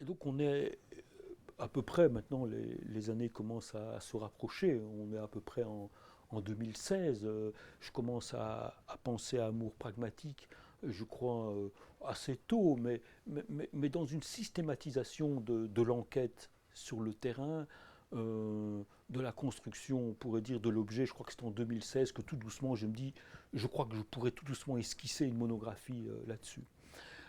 Et donc on est à peu près, maintenant les années commencent à se rapprocher, on est à peu près en 2016, je commence à penser à Amour pragmatique, je crois assez tôt, mais dans une systématisation de l'enquête sur le terrain, de la construction, on pourrait dire, de l'objet. Je crois que c'est en 2016 que tout doucement, je me dis, je crois que je pourrais tout doucement esquisser une monographie là-dessus.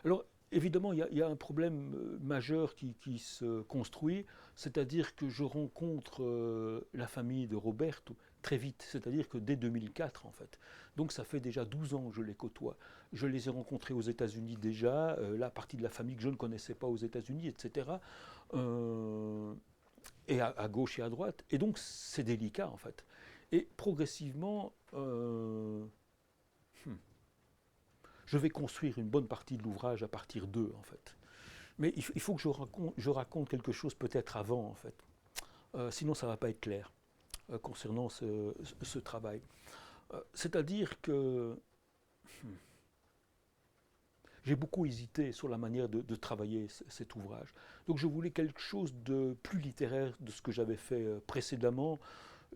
Alors, évidemment, il y a un problème majeur qui se construit, c'est-à-dire que je rencontre la famille de Roberto très vite, c'est-à-dire que dès 2004, en fait. Donc ça fait déjà 12 ans que je les côtoie. Je les ai rencontrés aux États-Unis déjà, la partie de la famille que je ne connaissais pas aux États-Unis, etc. Euh, et à gauche et à droite. Et donc c'est délicat, en fait. Et progressivement, je vais construire une bonne partie de l'ouvrage à partir d'eux, en fait. Mais il faut que je raconte quelque chose peut-être avant, en fait. Sinon, ça ne va pas être clair concernant ce travail. C'est-à-dire que j'ai beaucoup hésité sur la manière de travailler cet ouvrage. Donc je voulais quelque chose de plus littéraire de ce que j'avais fait précédemment.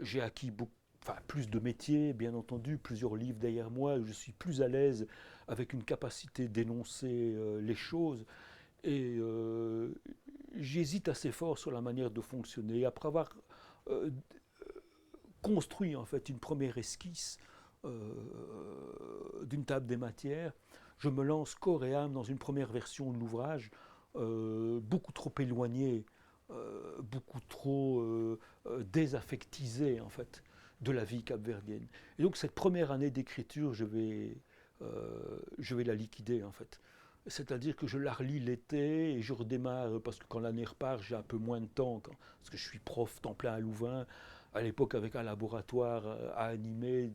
J'ai acquis beaucoup, enfin, plus de métiers, bien entendu, plusieurs livres derrière moi. Je suis plus à l'aise avec une capacité d'énoncer les choses. Et j'hésite assez fort sur la manière de fonctionner. Après avoir euh, construit en fait une première esquisse d'une table des matières, je me lance corps et âme dans une première version de l'ouvrage, beaucoup trop éloignée, beaucoup trop désaffectisée en fait de la vie capverdienne. Et donc cette première année d'écriture, je vais la liquider en fait. C'est-à-dire que je la relis l'été et je redémarre, parce que quand l'année repart, j'ai un peu moins de temps, parce que je suis prof temps plein à Louvain, à l'époque avec un laboratoire à animer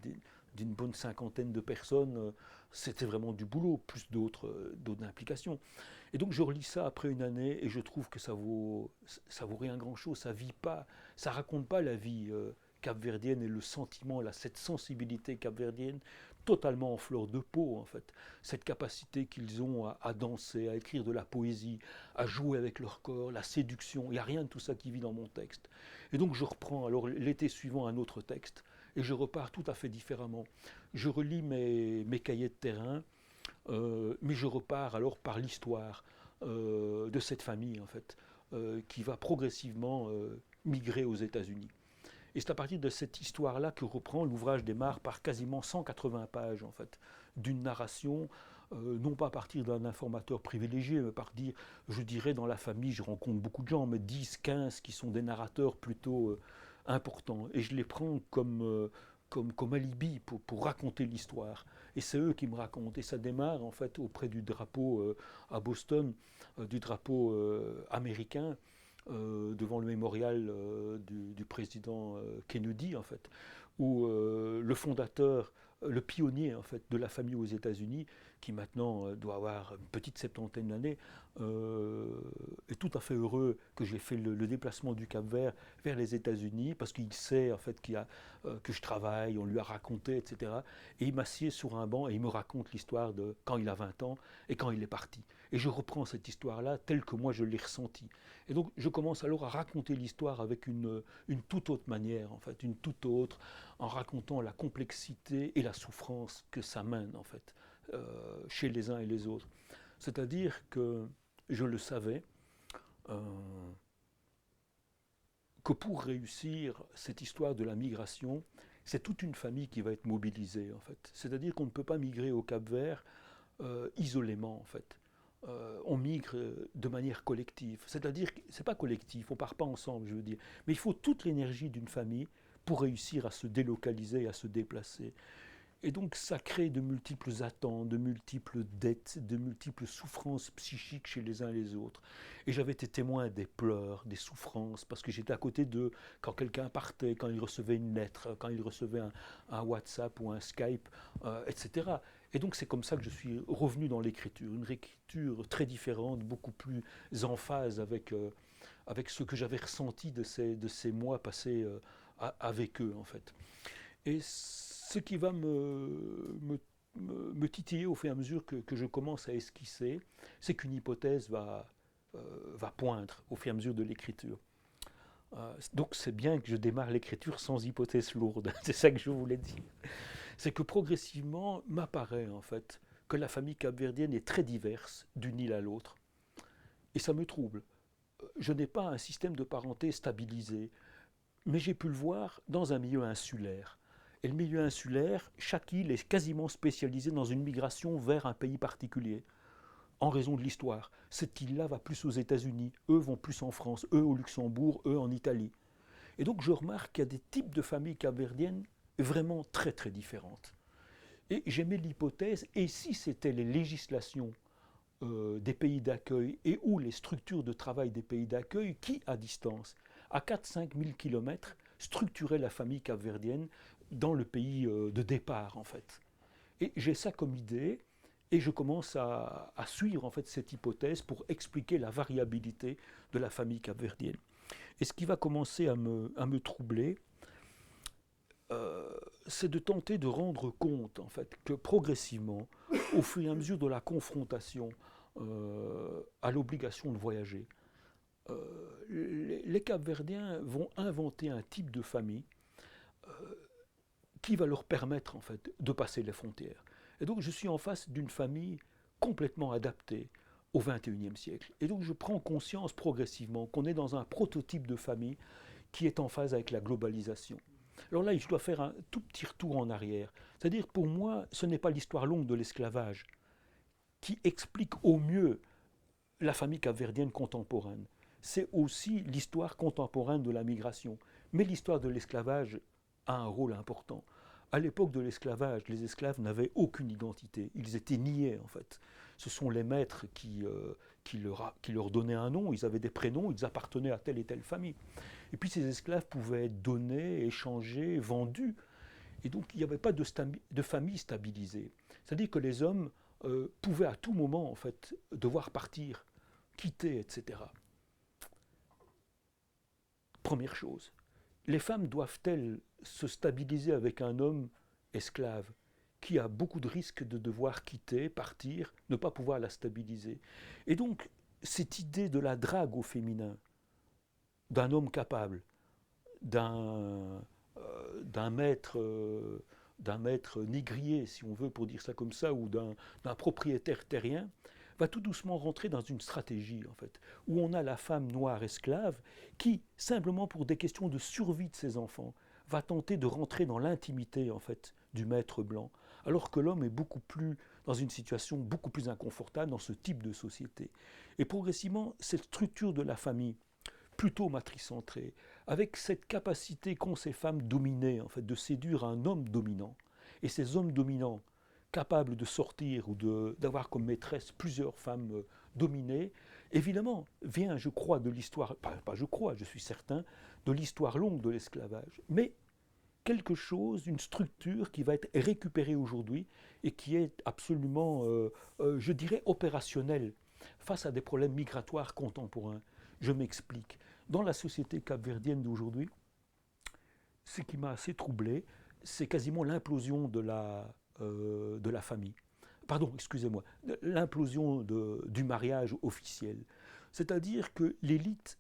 d'une bonne cinquantaine de personnes, c'était vraiment du boulot, plus d'autres implications. Et donc je relis ça après une année et je trouve que ça vaut rien grand-chose, ça vit pas, ça raconte pas la vie capverdienne et le sentiment, là, cette sensibilité capverdienne totalement en fleur de peau en fait, cette capacité qu'ils ont à danser, à écrire de la poésie, à jouer avec leur corps, la séduction, il n'y a rien de tout ça qui vit dans mon texte. Et donc je reprends alors l'été suivant un autre texte et je repars tout à fait différemment. Je relis mes cahiers de terrain, mais je repars alors par l'histoire de cette famille en fait, qui va progressivement migrer aux États-Unis. Et c'est à partir de cette histoire-là que reprend l'ouvrage démarre par quasiment 180 pages en fait, d'une narration, non pas à partir d'un informateur privilégié, mais par dire, je dirais dans la famille, je rencontre beaucoup de gens, mais 10, 15 qui sont des narrateurs plutôt importants. Et je les prends comme alibi pour raconter l'histoire. Et c'est eux qui me racontent. Et ça démarre en fait auprès du drapeau à Boston, du drapeau américain, devant le mémorial du président Kennedy, en fait, où le fondateur, le pionnier en fait de la famille aux États-Unis, qui maintenant doit avoir une petite septantaine d'années, est tout à fait heureux que j'ai fait le déplacement du Cap-Vert vers les États-Unis parce qu'il sait en fait que je travaille, on lui a raconté, etc. Et il m'assied sur un banc et il me raconte l'histoire de quand il a 20 ans et quand il est parti. Et je reprends cette histoire-là telle que moi je l'ai ressentie. Et donc je commence alors à raconter l'histoire avec une toute autre manière, en fait, une toute autre, en racontant la complexité et la souffrance que ça mène, en fait, chez les uns et les autres. C'est-à-dire que je le savais, euh, que pour réussir cette histoire de la migration, c'est toute une famille qui va être mobilisée, en fait. C'est-à-dire qu'on ne peut pas migrer au Cap-Vert isolément, en fait. On migre de manière collective. C'est-à-dire que c'est pas collectif, on part pas ensemble, je veux dire. Mais il faut toute l'énergie d'une famille pour réussir à se délocaliser, à se déplacer. Et donc ça crée de multiples attentes, de multiples dettes, de multiples souffrances psychiques chez les uns et les autres. Et j'avais été témoin des pleurs, des souffrances, parce que j'étais à côté d'eux quand quelqu'un partait, quand il recevait une lettre, quand il recevait un WhatsApp ou un Skype, etc. Et donc c'est comme ça que je suis revenu dans l'écriture, une écriture très différente, beaucoup plus en phase avec ce que j'avais ressenti de ces mois passés avec eux en fait. Et ce qui va me titiller au fur et à mesure que je commence à esquisser, c'est qu'une hypothèse va poindre au fur et à mesure de l'écriture. Donc c'est bien que je démarre l'écriture sans hypothèse lourde, c'est ça que je voulais dire. C'est que progressivement m'apparaît en fait que la famille capverdienne est très diverse d'une île à l'autre. Et ça me trouble. Je n'ai pas un système de parenté stabilisé, mais j'ai pu le voir dans un milieu insulaire. Et le milieu insulaire, chaque île est quasiment spécialisée dans une migration vers un pays particulier, en raison de l'histoire. Cette île-là va plus aux États-Unis, eux vont plus en France, eux au Luxembourg, eux en Italie. Et donc je remarque qu'il y a des types de familles capverdiennes vraiment très très différentes. Et j'aimais l'hypothèse, et si c'était les législations des pays d'accueil et ou les structures de travail des pays d'accueil qui, à distance, à 4-5 000 km, structuraient la famille capverdienne dans le pays de départ, en fait. Et j'ai ça comme idée, et je commence à suivre en fait cette hypothèse pour expliquer la variabilité de la famille capverdienne. Et ce qui va commencer à me troubler, c'est de tenter de rendre compte en fait que progressivement, au fur et à mesure de la confrontation à l'obligation de voyager, les Capverdiens vont inventer un type de famille qui va leur permettre en fait de passer les frontières. Et donc je suis en face d'une famille complètement adaptée au XXIe siècle. Et donc je prends conscience progressivement qu'on est dans un prototype de famille qui est en phase avec la globalisation. Alors là, je dois faire un tout petit retour en arrière. C'est-à-dire, pour moi, ce n'est pas l'histoire longue de l'esclavage qui explique au mieux la famille capverdienne contemporaine. C'est aussi l'histoire contemporaine de la migration. Mais l'histoire de l'esclavage a un rôle important. À l'époque de l'esclavage, les esclaves n'avaient aucune identité. Ils étaient niais, en fait. Ce sont les maîtres qui leur donnaient un nom, ils avaient des prénoms, ils appartenaient à telle et telle famille. Et puis ces esclaves pouvaient être donnés, échangés, vendus. Et donc il n'y avait pas de famille stabilisée. C'est-à-dire que les hommes pouvaient à tout moment, en fait, devoir partir, quitter, etc. Première chose, les femmes doivent-elles se stabiliser avec un homme esclave qui a beaucoup de risques de devoir quitter, partir, ne pas pouvoir la stabiliser. Et donc, cette idée de la drague au féminin, d'un homme capable, d'un maître, d'un maître négrier, si on veut pour dire ça comme ça, ou d'un propriétaire terrien, va tout doucement rentrer dans une stratégie, en fait, où on a la femme noire esclave qui, simplement pour des questions de survie de ses enfants, va tenter de rentrer dans l'intimité, en fait, du maître blanc, alors que l'homme est beaucoup plus dans une situation beaucoup plus inconfortable dans ce type de société. Et progressivement, cette structure de la famille, plutôt matricentrée, avec cette capacité qu'ont ces femmes dominées, en fait, de séduire un homme dominant. Et ces hommes dominants, capables de sortir ou d'avoir comme maîtresse plusieurs femmes dominées, évidemment, vient, je crois, de l'histoire, pas je crois, je suis certain, de l'histoire longue de l'esclavage. Mais quelque chose, une structure qui va être récupérée aujourd'hui et qui est absolument, je dirais, opérationnelle face à des problèmes migratoires contemporains. Je m'explique. Dans la société capverdienne d'aujourd'hui, ce qui m'a assez troublé, c'est quasiment l'implosion de la famille. Pardon, excusez-moi, l'implosion du mariage officiel. C'est-à-dire que l'élite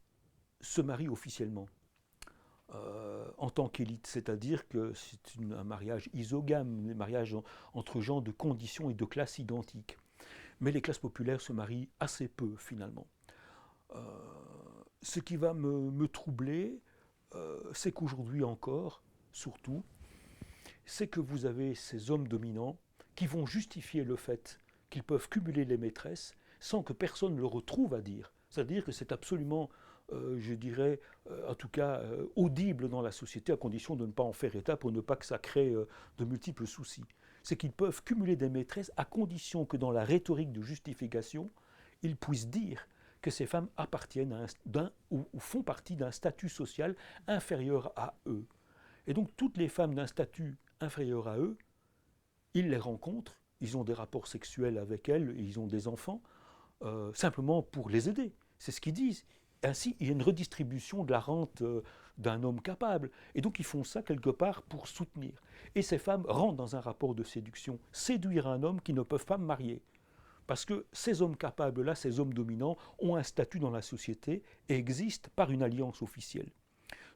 se marie officiellement en tant qu'élite, c'est-à-dire que c'est un mariage isogame, un mariage entre gens de conditions et de classes identiques. Mais les classes populaires se marient assez peu finalement. Euh, Ce qui va me troubler, c'est qu'aujourd'hui encore, surtout, c'est que vous avez ces hommes dominants qui vont justifier le fait qu'ils peuvent cumuler les maîtresses sans que personne ne le retrouve à dire. C'est-à-dire que c'est absolument, je dirais, en tout cas, audible dans la société, à condition de ne pas en faire état pour ne pas que ça crée de multiples soucis. c'est qu'ils peuvent cumuler des maîtresses à condition que dans la rhétorique de justification, ils puissent dire que ces femmes appartiennent ou font partie d'un statut social inférieur à eux. Et donc toutes les femmes d'un statut inférieur à eux, ils les rencontrent, ils ont des rapports sexuels avec elles, ils ont des enfants, simplement pour les aider. C'est ce qu'ils disent. Ainsi, il y a une redistribution de la rente d'un homme capable. Et donc, ils font ça quelque part pour soutenir. Et ces femmes rentrent dans un rapport de séduction, séduire un homme qu'ils ne peuvent pas marier. Parce que ces hommes capables-là, ces hommes dominants, ont un statut dans la société et existent par une alliance officielle.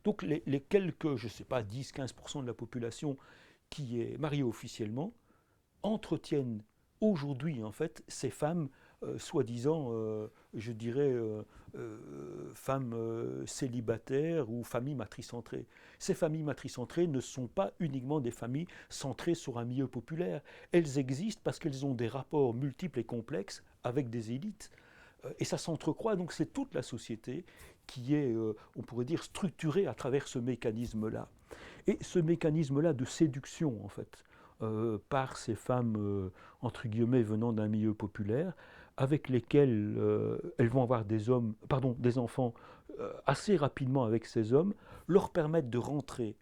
Donc, les quelques, je ne sais pas, 10-15% de la population qui est mariée officiellement entretiennent aujourd'hui, en fait, ces femmes soi-disant, je dirais, femmes célibataires ou familles matricentrées. Ces familles matricentrées ne sont pas uniquement des familles centrées sur un milieu populaire. Elles existent parce qu'elles ont des rapports multiples et complexes avec des élites. Et ça s'entrecroît, donc c'est toute la société qui est, on pourrait dire, structurée à travers ce mécanisme-là. Et ce mécanisme-là de séduction, en fait, par ces femmes, entre guillemets, venant d'un milieu populaire, avec lesquelles elles vont avoir des enfants assez rapidement avec ces hommes, leur permettent de rentrer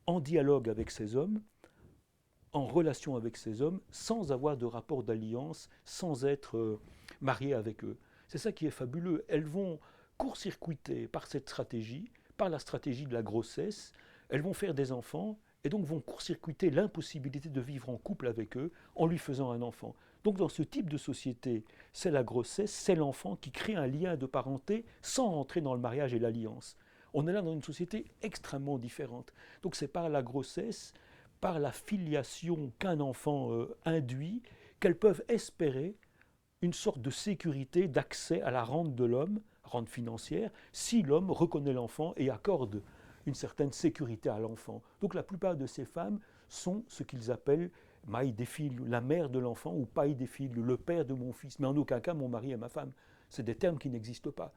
en dialogue avec ces hommes, en relation avec ces hommes, sans avoir de rapport d'alliance, sans être mariées avec eux. C'est ça qui est fabuleux. Elles vont court-circuiter par cette stratégie, par la stratégie de la grossesse, elles vont faire des enfants, et donc vont court-circuiter l'impossibilité de vivre en couple avec eux en lui faisant un enfant. Donc dans ce type de société, c'est la grossesse, c'est l'enfant qui crée un lien de parenté sans rentrer dans le mariage et l'alliance. On est là dans une société extrêmement différente. Donc c'est par la grossesse, par la filiation qu'un enfant induit, qu'elles peuvent espérer une sorte de sécurité, d'accès à la rente de l'homme, rente financière, si l'homme reconnaît l'enfant et accorde une certaine sécurité à l'enfant. Donc la plupart de ces femmes sont ce qu'ils appellent Maï des filles, la mère de l'enfant, ou Paï des filles, le père de mon fils, mais en aucun cas mon mari et ma femme. C'est des termes qui n'existent pas.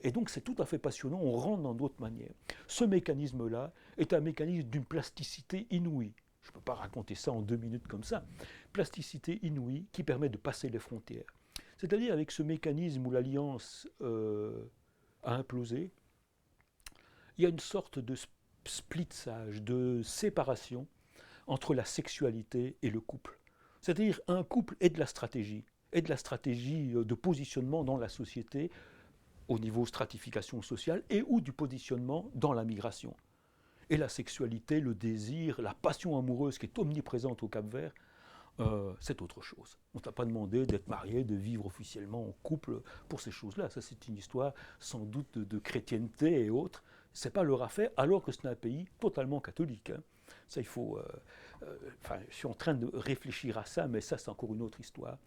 Et donc c'est tout à fait passionnant, on rentre dans d'autres manières. Ce mécanisme-là est un mécanisme d'une plasticité inouïe. Je ne peux pas raconter ça en 2 minutes comme ça. Plasticité inouïe qui permet de passer les frontières. C'est-à-dire avec ce mécanisme où l'alliance a implosé, il y a une sorte de splitsage, de séparation entre la sexualité et le couple. C'est-à-dire un couple est de la stratégie de positionnement dans la société au niveau stratification sociale et ou du positionnement dans la migration. Et la sexualité, le désir, la passion amoureuse qui est omniprésente au Cap-Vert, c'est autre chose. On ne t'a pas demandé d'être marié, de vivre officiellement en couple pour ces choses-là. Ça, c'est une histoire sans doute de chrétienté et autres. Ce n'est pas leur affaire, alors que c'est un pays totalement catholique. Hein. Ça, il faut. Je suis en train de réfléchir à ça, mais ça, c'est encore une autre histoire.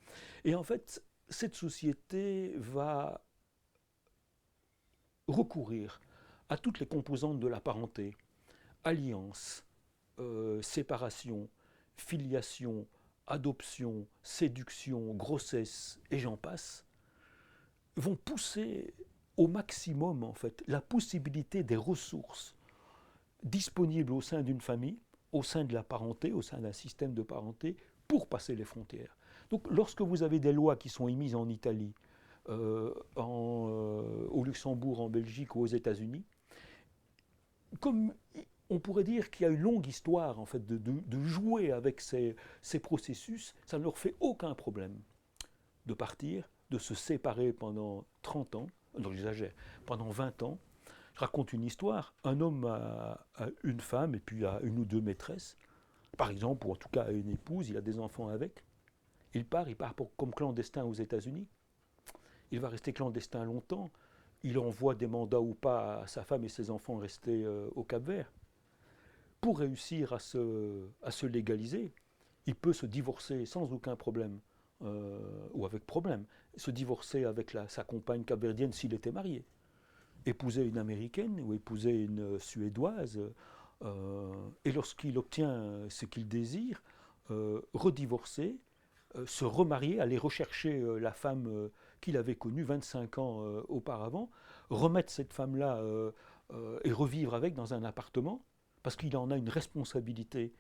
Et en fait, cette société va recourir à toutes les composantes de la parenté, alliance, séparation, filiation, adoption, séduction, grossesse, et j'en passe, vont pousser au maximum, en fait, la possibilité des ressources disponibles au sein d'une famille, au sein de la parenté, au sein d'un système de parenté, pour passer les frontières. Donc, lorsque vous avez des lois qui sont émises en Italie, au Luxembourg, en Belgique ou aux États-Unis, comme on pourrait dire qu'il y a une longue histoire en fait, de jouer avec ces processus, ça ne leur fait aucun problème de partir, de se séparer pendant 30 ans, non j'exagère, pendant 20 ans. Je raconte une histoire, un homme a une femme et puis a une ou deux maîtresses, par exemple, ou en tout cas a une épouse, il a des enfants avec, il part comme clandestin aux États-Unis, il va rester clandestin longtemps, il envoie des mandats ou pas à sa femme et ses enfants restés au Cap-Vert. Pour réussir à se légaliser, il peut se divorcer sans aucun problème, ou avec problème, se divorcer avec sa compagne capverdienne s'il était marié, épouser une Américaine ou épouser une Suédoise, et lorsqu'il obtient ce qu'il désire, redivorcer, se remarier, aller rechercher la femme qu'il avait connue 25 ans auparavant, remettre cette femme-là et revivre avec dans un appartement, parce qu'il en a une responsabilité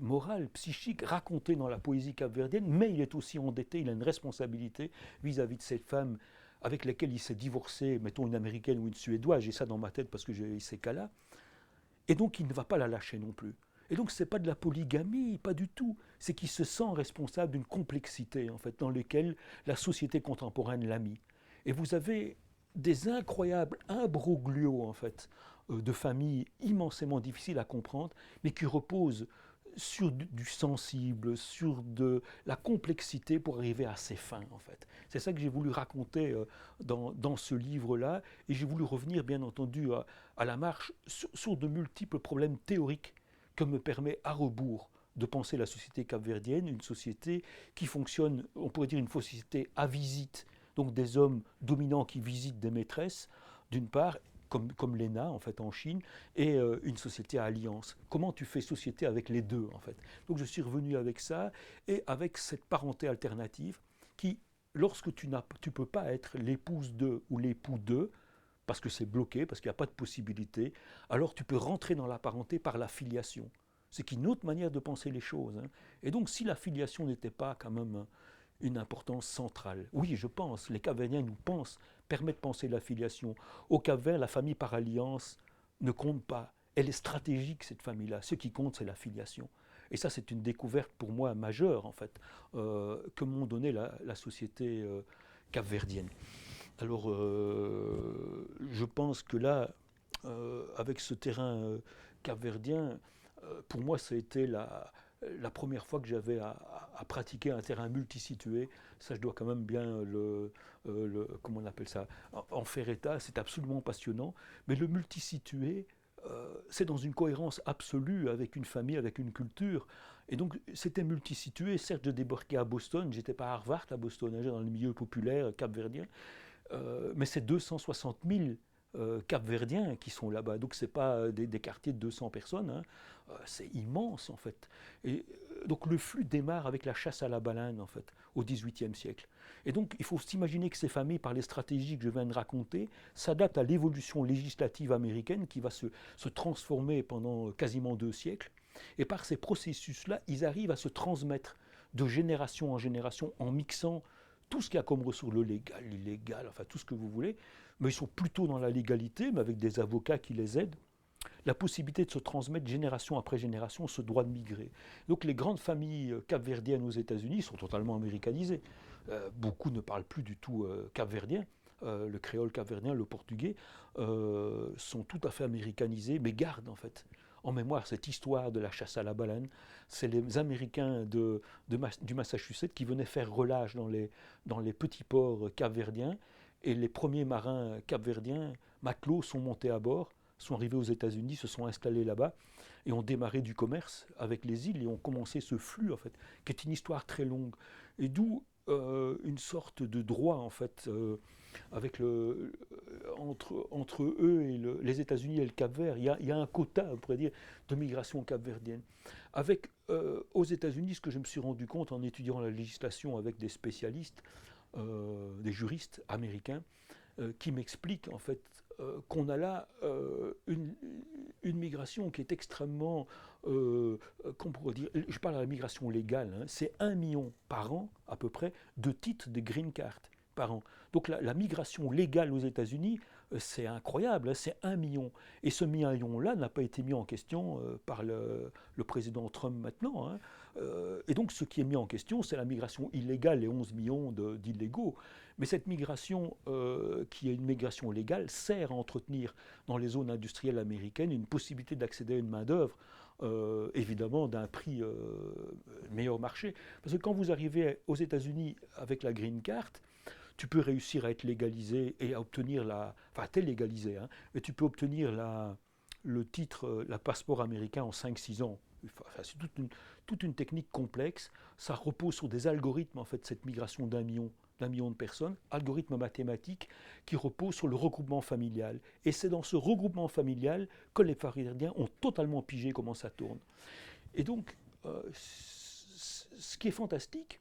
moral, psychique, raconté dans la poésie capverdienne, mais il est aussi endetté, il a une responsabilité vis-à-vis de cette femme avec laquelle il s'est divorcé, mettons une américaine ou une suédoise, j'ai ça dans ma tête parce que j'ai ces cas-là, et donc il ne va pas la lâcher non plus. Et donc ce n'est pas de la polygamie, pas du tout, c'est qu'il se sent responsable d'une complexité en fait, dans laquelle la société contemporaine l'a mis. Et vous avez des incroyables imbroglios en fait, de familles immensément difficiles à comprendre, mais qui reposent sur du sensible, sur de la complexité pour arriver à ses fins en fait. C'est ça que j'ai voulu raconter dans ce livre-là, et j'ai voulu revenir bien entendu à la marche sur de multiples problèmes théoriques que me permet à rebours de penser la société capverdienne, une société qui fonctionne, on pourrait dire une société à visite, donc des hommes dominants qui visitent des maîtresses, d'une part, comme l'ENA en fait en Chine, et une société à alliance. Comment tu fais société avec les deux en fait? Donc je suis revenu avec ça et avec cette parenté alternative qui, lorsque tu ne peux pas être l'épouse d'eux ou l'époux d'eux, parce que c'est bloqué, parce qu'il n'y a pas de possibilité, alors tu peux rentrer dans la parenté par la filiation. C'est une autre manière de penser les choses. Hein. Et donc si la filiation n'était pas quand même une importance centrale. Oui, je pense, les Capverdiens nous pensent, permettent de penser la filiation. Au Cap-Vert, la famille par alliance ne compte pas. Elle est stratégique, cette famille-là. Ce qui compte, c'est la filiation. Et ça, c'est une découverte pour moi majeure, en fait, que m'ont donné la société capverdienne. Alors, je pense que là, avec ce terrain capverdien, pour moi, ça a été la première fois que j'avais à pratiquer un terrain multisitué. Ça, je dois quand même bien comment on appelle ça, en faire état. C'est absolument passionnant. Mais le multisitué, c'est dans une cohérence absolue avec une famille, avec une culture. Et donc, c'était multisitué. Certes, je débarquais à Boston. J'étais pas à Harvard, à Boston, j'étais dans le milieu populaire capverdien. Mais c'est 260 000 Capverdiens qui sont là-bas. Donc ce n'est pas des quartiers de 200 personnes, hein. C'est immense en fait. Et donc le flux démarre avec la chasse à la baleine en fait, au XVIIIe siècle. Et donc il faut s'imaginer que ces familles, par les stratégies que je viens de raconter, s'adaptent à l'évolution législative américaine qui va se transformer pendant quasiment 2 siècles. Et par ces processus-là, ils arrivent à se transmettre de génération en génération en mixant tout ce qu'il y a comme ressources, le légal, l'illégal, enfin tout ce que vous voulez, mais ils sont plutôt dans la légalité, mais avec des avocats qui les aident, la possibilité de se transmettre génération après génération ce droit de migrer. Donc les grandes familles capverdiennes aux États-Unis sont totalement américanisées. Beaucoup ne parlent plus du tout capverdien. Le créole capverdien, le portugais, sont tout à fait américanisés, mais gardent en fait en mémoire cette histoire de la chasse à la baleine. C'est les Américains du Massachusetts qui venaient faire relâche dans les petits ports capverdiens, et les premiers marins capverdiens, matelots, sont montés à bord, sont arrivés aux États-Unis, se sont installés là-bas, et ont démarré du commerce avec les îles, et ont commencé ce flux, en fait, qui est une histoire très longue. Et d'où une sorte de droit, en fait, avec entre eux et les États-Unis et le Cap-Vert. Il y a un quota, on pourrait dire, de migration capverdienne. Avec, aux États-Unis, ce que je me suis rendu compte en étudiant la législation avec des spécialistes, des juristes américains, qui m'expliquent en fait qu'on a là une migration qui est extrêmement, qu'on pourrait dire, je parle de la migration légale, hein, c'est 1 million par an à peu près de titres de green card par an. Donc la migration légale aux États-Unis, c'est incroyable, hein, c'est 1 million. Et ce million-là n'a pas été mis en question par le président Trump maintenant. Hein. Et donc ce qui est mis en question, c'est la migration illégale, les 11 millions d'illégaux. Mais cette migration, qui est une migration légale, sert à entretenir dans les zones industrielles américaines une possibilité d'accéder à une main-d'œuvre, évidemment d'un prix meilleur marché. Parce que quand vous arrivez aux États-Unis avec la green card, tu peux réussir à être légalisé et à obtenir enfin, t'es légalisé, hein, mais tu peux obtenir le titre, la passeport américain en 5-6 ans. Enfin, c'est toute une technique complexe. Ça repose sur des algorithmes, en fait, cette migration d'un million de personnes, algorithmes mathématiques qui reposent sur le regroupement familial. Et c'est dans ce regroupement familial que les Capverdiens ont totalement pigé comment ça tourne. Et donc, ce qui est fantastique,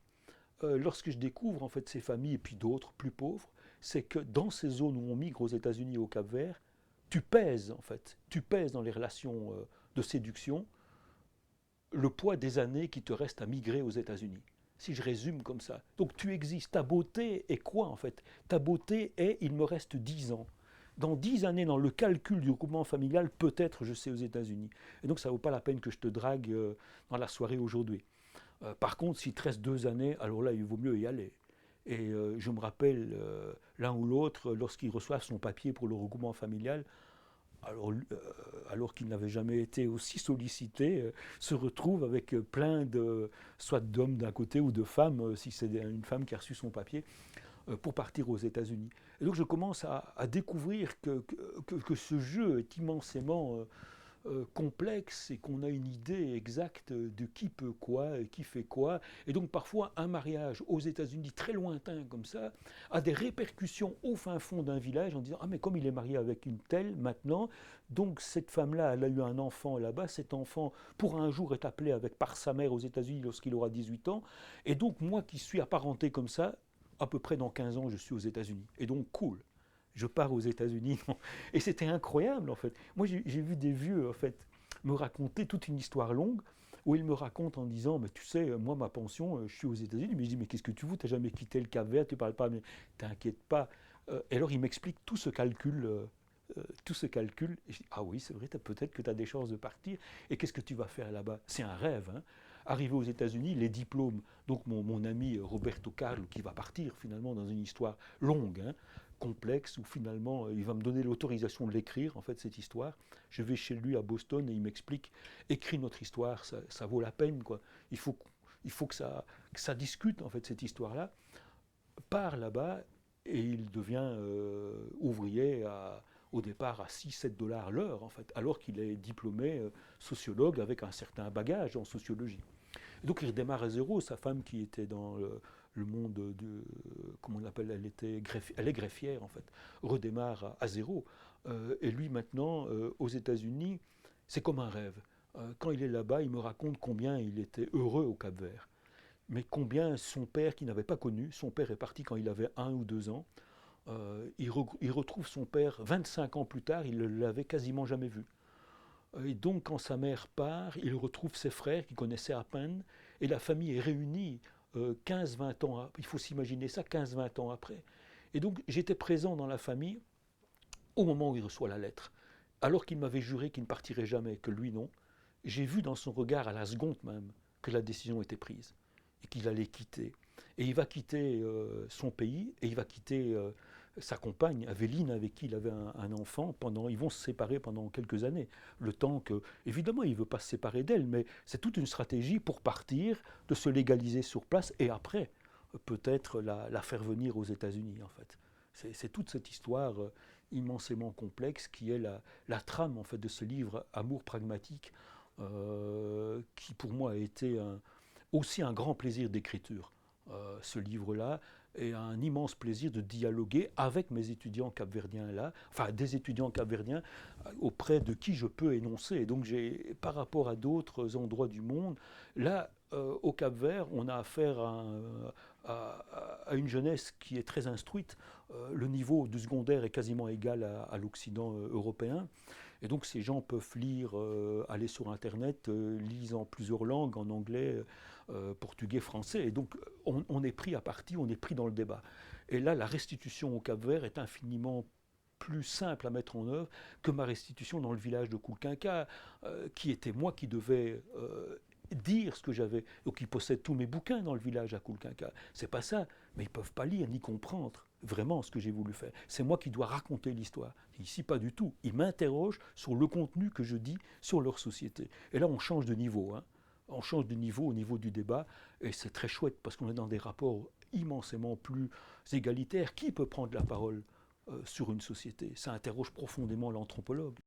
lorsque je découvre en fait ces familles et puis d'autres plus pauvres, c'est que dans ces zones où on migre aux États-Unis et au Cap-Vert, tu pèses en fait, tu pèses dans les relations de séduction le poids des années qui te restent à migrer aux États-Unis. Si je résume comme ça. Donc tu existes. Ta beauté est quoi en fait? Ta beauté est il me reste 10 ans. Dans 10 années, dans le calcul du regroupement familial, peut-être je sais aux États-Unis. Et donc ça ne vaut pas la peine que je te drague dans la soirée aujourd'hui. Par contre, s'il te reste 2 années, alors là, il vaut mieux y aller. Et je me rappelle, l'un ou l'autre, lorsqu'ils reçoivent son papier pour le regroupement familial, alors qu'il n'avait jamais été aussi sollicité, se retrouve avec plein de, soit d'hommes d'un côté ou de femmes, si c'est une femme qui a reçu son papier, pour partir aux États-Unis. Et donc je commence à découvrir que ce jeu est immensément complexe et qu'on a une idée exacte de qui peut quoi et qui fait quoi. Et donc parfois un mariage aux États-Unis très lointain comme ça a des répercussions au fin fond d'un village en disant ah mais comme il est marié avec une telle maintenant, donc cette femme-là elle a eu un enfant là-bas, cet enfant pour un jour est appelé avec par sa mère aux États-Unis lorsqu'il aura 18 ans. Et donc moi qui suis apparenté comme ça, à peu près dans 15 ans je suis aux États-Unis. Et donc cool, je pars aux États-Unis. Et c'était incroyable, en fait. Moi, j'ai vu des vieux, en fait, me raconter toute une histoire longue où ils me racontent en disant, mais tu sais, moi, ma pension, je suis aux États-Unis. Mais je dis, mais qu'est-ce que tu fous? Tu n'as jamais quitté le Cap-Vert, tu parles pas, mais t'inquiète pas. Et alors, ils m'expliquent tout ce calcul. Tout ce calcul, et je dis, ah oui, c'est vrai, peut-être que tu as des chances de partir. Et qu'est-ce que tu vas faire là-bas? C'est un rêve. Hein. Arrivé aux États-Unis, les diplômes. Donc, mon ami Roberto Carlo, qui va partir finalement dans une histoire longue, hein, complexe, où finalement il va me donner l'autorisation de l'écrire, en fait, cette histoire. Je vais chez lui à Boston et il m'explique, écris notre histoire, ça vaut la peine, quoi. Il faut que ça discute, en fait, cette histoire-là. Part là-bas et il devient ouvrier au départ à 6-7 $ l'heure, en fait, alors qu'il est diplômé sociologue avec un certain bagage en sociologie. Donc il redémarre à zéro. Sa femme qui était dans le monde de, comment on l'appelle, elle est greffière en fait, redémarre à zéro. Et lui maintenant, aux États-Unis, c'est comme un rêve. Quand il est là-bas, il me raconte combien il était heureux au Cap-Vert. Mais combien son père, qu'il n'avait pas connu, son père est parti quand il avait 1 ou 2 ans, il retrouve son père 25 ans plus tard, il ne l'avait quasiment jamais vu. Et donc, quand sa mère part, il retrouve ses frères qu'il connaissait à peine, et la famille est réunie 15-20 ans, il faut s'imaginer ça, 15-20 ans après. Et donc, j'étais présent dans la famille au moment où il reçoit la lettre. Alors qu'il m'avait juré qu'il ne partirait jamais, que lui non, j'ai vu dans son regard, à la seconde même, que la décision était prise, et qu'il allait quitter. Et il va quitter son pays, et il va quitter sa compagne, Aveline, avec qui il avait un enfant. Ils vont se séparer pendant quelques années. Le temps que, évidemment, il ne veut pas se séparer d'elle, mais c'est toute une stratégie pour partir, de se légaliser sur place, et après, peut-être la faire venir aux États-Unis, en fait. C'est toute cette histoire immensément complexe qui est la trame, en fait, de ce livre Amour pragmatique, qui pour moi a été aussi un grand plaisir d'écriture. Ce livre-là, et un immense plaisir de dialoguer avec mes étudiants capverdiens là, enfin des étudiants capverdiens auprès de qui je peux énoncer. Et donc j'ai, par rapport à d'autres endroits du monde, là au Cap-Vert, on a affaire à une jeunesse qui est très instruite. Le niveau du secondaire est quasiment égal à l'Occident européen. Et donc ces gens peuvent lire, aller sur Internet, lisent en plusieurs langues, en anglais, portugais, français. Et donc on est pris à partie, on est pris dans le débat. Et là, la restitution au Cap-Vert est infiniment plus simple à mettre en œuvre que ma restitution dans le village de Koulkinka, qui était moi qui devais dire ce que j'avais. Donc ils possèdent tous mes bouquins dans le village à Koulkinka. C'est pas ça, mais ils peuvent pas lire ni comprendre vraiment ce que j'ai voulu faire. C'est moi qui dois raconter l'histoire. Ici, pas du tout. Ils m'interrogent sur le contenu que je dis sur leur société. Et là, on change de niveau. Hein. On change de niveau au niveau du débat. Et c'est très chouette parce qu'on est dans des rapports immensément plus égalitaires. Qui peut prendre la parole sur une société? Ça interroge profondément l'anthropologue.